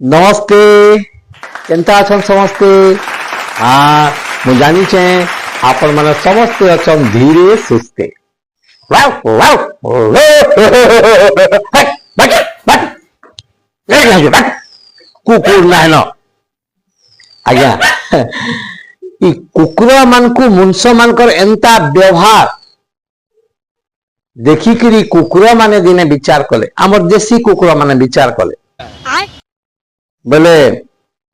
नमस्ते केनता अछन समस्ते। हाँ मुझे जानी चे आपण माने समस्ते अछन धीरे सुस्ते। वाव वाव बट बट बट कुकुर नाहन आज्ञा ई कुकुर मानकु मनुष्य मानकर एंता व्यवहार देखिकी कुकुर माने दिने विचार कले आमर देशी कुकुर माने विचार कले बोले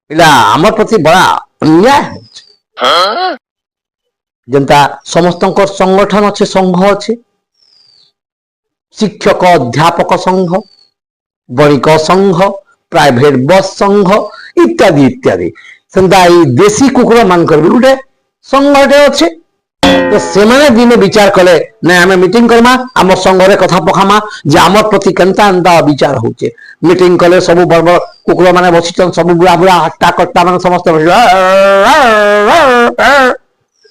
इला आमर प्रति बड़ा अन्याय जनता समस्त संगठन अच्छे संघ अच्छे शिक्षक अध्यापक संघ बणिक संघ प्राइवेट बस संघ इत्यादि इत्यादि सेंता देशी कुकुर मानकर भी गोटे संघटे अच्छे तो से माने दिने विचार कले ना आम मीटिंग करमा आम संघरे कथा पखामा जे आम प्रति केनता एंता विचार होचे मीटिंग कले सब बड़ बड़ कुकुर माने बसिचन सब बुढ़ा बुढ़ा हट्टा कट्टा माने समस्त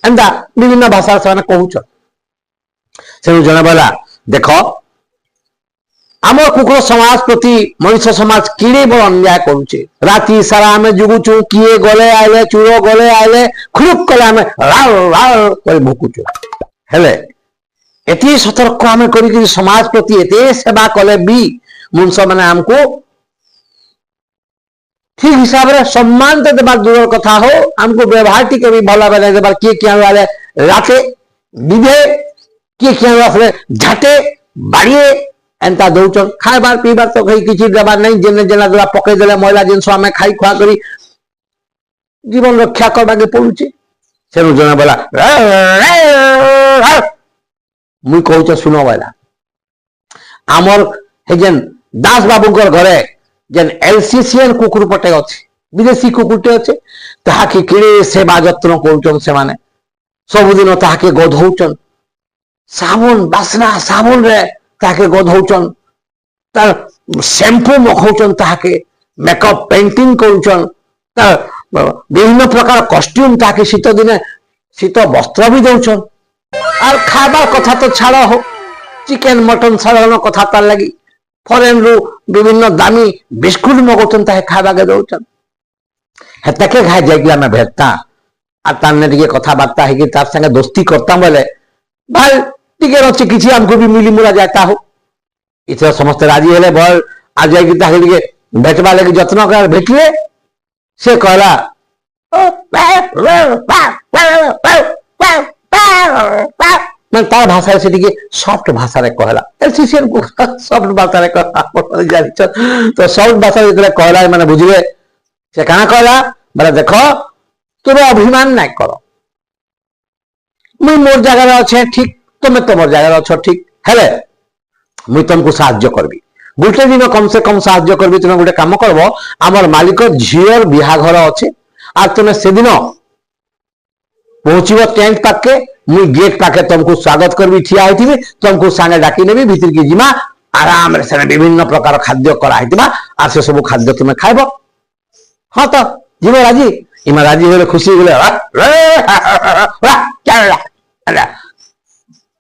एंता विभिन्न भाषा से कहूचन से जने बोला देखो आम कुकुर समाज प्रति मनुष्य समाज किड़े बड़ अन्याय करुचे राति सारा आम जुगुचु किए गले आइले चूरो गले आइले खुरुक कले आम कर भुकुचु हेले एति सतर्क आम करी समाज प्रति एते सेवा कले भी मनुष्य माने आमको ठीक हिसाब रे सम्मान तो देबार दूर कथा हो आमको व्यवहार टी भी भला बेले देबार किए क्या वाले राते विधे किए क्या वाले झाटे बाड़िए एंता दौचन खाइबार पीबार तो कहीं किसी देबार नहीं जेने जेना द्वारा पकई देले मैला जिनस आम खाई खुआ करी जीवन रक्षा करबा के पड़ुचे से जने बोला मुई कहूचे सुनो बोला आमर हे जेन दास बाबूकर घरे जेन एलसीसीएन कुकुर पटे अच्छे विदेशी कुकुरटे अच्छे ताहाके किड़े सेवा जत्न करुचन से माने सबुदिन ताहाके गधौचन साबुन बासना साबुन रे ताके गधौचन तार शैम्पू मखौचन ताके मेकअप पेंटिंग करुचन तार विभिन्न प्रकार कॉस्ट्यूम ताके शीत दिने शीत वस्त्र भी दौचन और खाबार कथा तो छाड़ हो चिकेन मटन छाड़न कथा तार लगी फरेन रु विभिन्न दामी बिस्कुट मगौचन ताके खाबा के दौचन हेताके खाई जाइकी आम भेटता और ताने टिके कथबार्ता है तार संगे दोस्ती करता बोले भाई टिके रची किसी आमको भी मिली मुला जाता हो इथर समस्त राजी हेले भल आ जाइकी ताके टिके भेटबा लगी जत्न कर भेटले से कहला मैं तार भाषा से टिके सॉफ्ट भाषा रे कहला एलसीसीएन को सॉफ्ट भाषा रे कहला जानि तो सॉफ्ट भाषा रे कहला माने बुझिले से काना कहला बोले देखो तोर अभिमान नहीं करो मुई मोर जगह रे अच्छे ठीक तुम्हें तुम जगह अच्छ ठीक हेले मुई तुमको साहाय्य करबी गोटे दिन कम से कम साहाय्य करबी तुम गोटे काम करबो आमर मालिक झीर बिहाघर अच्छे आ तुम से दिन पहुंचब टेंट पाके मुई गेट पाके तुमको स्वागत करबी ठिया होइथिबी तुमको साने डाकी नेबी भीतर की जिमा आराम रे से विभिन्न प्रकार खाद्य करा होइतिबा आ से सब खाद्य तुम खाइबो हाँ तो जीव राजी इमा राजी होले खुशी होले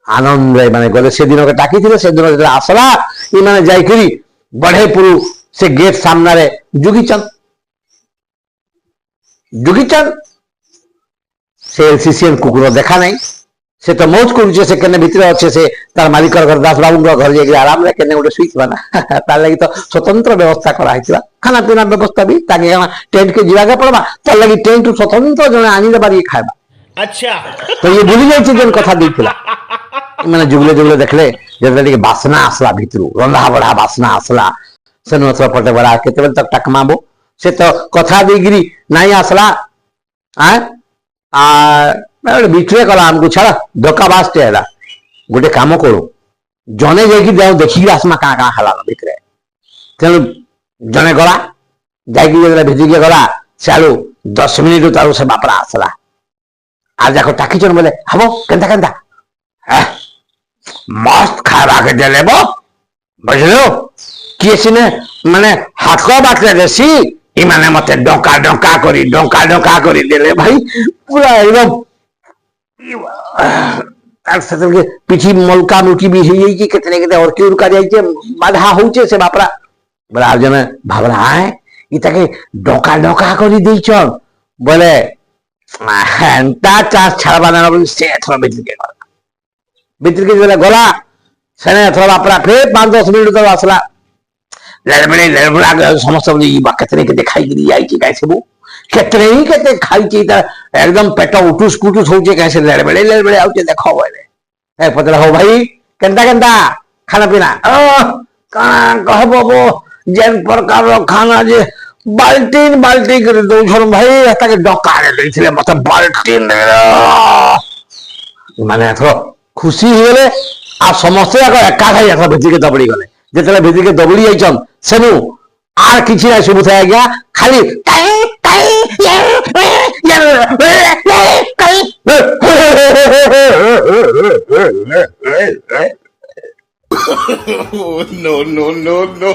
आनंद माने गले से दिन के टाकी थे से दिन आसला इ माने जाई करी बढ़े पुरु से गेट सामने रे जुगीचंद से एलसीसीएन कुकुर देखा नहीं से तो मौज करुचे से केने भीतर अच्छे से तार मालिक घर दास बाबू घर जाके आराम रे केने गोटे स्विच बना तार लगी तो स्वतंत्र व्यवस्था करा हितला खाना पीना व्यवस्था भी ताके टेंट के जीवा के पड़बा तार लगी टेंट स्वतंत्र जने आनी देबार ये खाइबा अच्छा तो ये भूली जाई जेन कथा देथिला माने जुगले जुगले देखले जेते के बासना आसला भीतरू रंधा बड़ा बासना आसला से नोत्र पटे बड़ा केते तक टकमाबो से तो कथा देगिरी नहीं आसला आ बिट्रे कला हमको छाड़ा धोखा बास्ते है गोटे काम करो जने जाइकी जाओ देखी आसमा कहाँ कहाँ हला भितरे तेणु जने गला जाइकी भिजिके गला चालू 10 मिनिट तारू से बापरा आसला आज जाको टाकीचन बोले हबो केनता केनता मस्त खावा के देले बो बुझलो किए सिने माने हाको बाटले देसी इ माने मते डोका डोका करी देले भाई पूरा एकदम पिछी मलका मुलकी भी है कि कितने कितने और क्यों रुका जाइए बाधा होचे से बापरा बड़ा जने भावना है ইটাকে ডকা ডকা করে দিয়েছন বলে তা চাষ ছাড়বা না বলে সে এথর ভিতরকে গলা ভিতরকে বলে গলা সেনে এথর বাপরা ফের 5-10 মিনিট তো আসলা लड़बड़े समस्त केतने केते खाई जाइए कैसे वो केतने ही केते खाई एकदम पेट उठूस पुटूस हो कैसे लड़बड़े आउचे देखो बोले ए पतला हो भाई केंता केंता खाना पीना कहबो वो जेन प्रकार खाना जे बाल्टीन बाल्टी कर दो छोड़ भाई ताके डका रे मत बाल्टीन माने थोड़ा खुशी हेले आ समस्त एका खाई एका भेजिके दबड़ी गले যেতলে ভেদিকে দবড়ি যাইছন সেনু আর কিছু নাই শুভ থাকে গিয়া খালি no, no, no, no.